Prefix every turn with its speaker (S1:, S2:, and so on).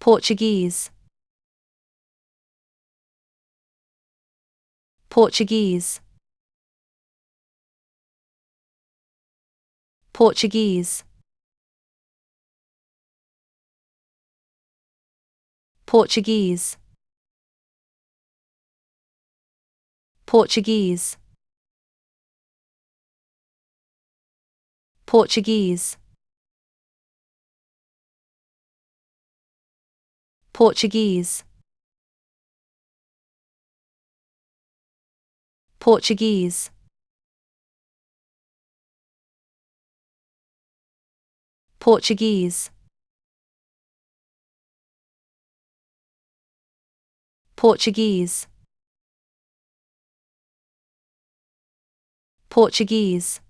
S1: Portuguese, Portuguese, Portuguese, Portuguese, Portuguese, Portuguese, Portuguese, Portuguese, Portuguese, Portuguese, Portuguese,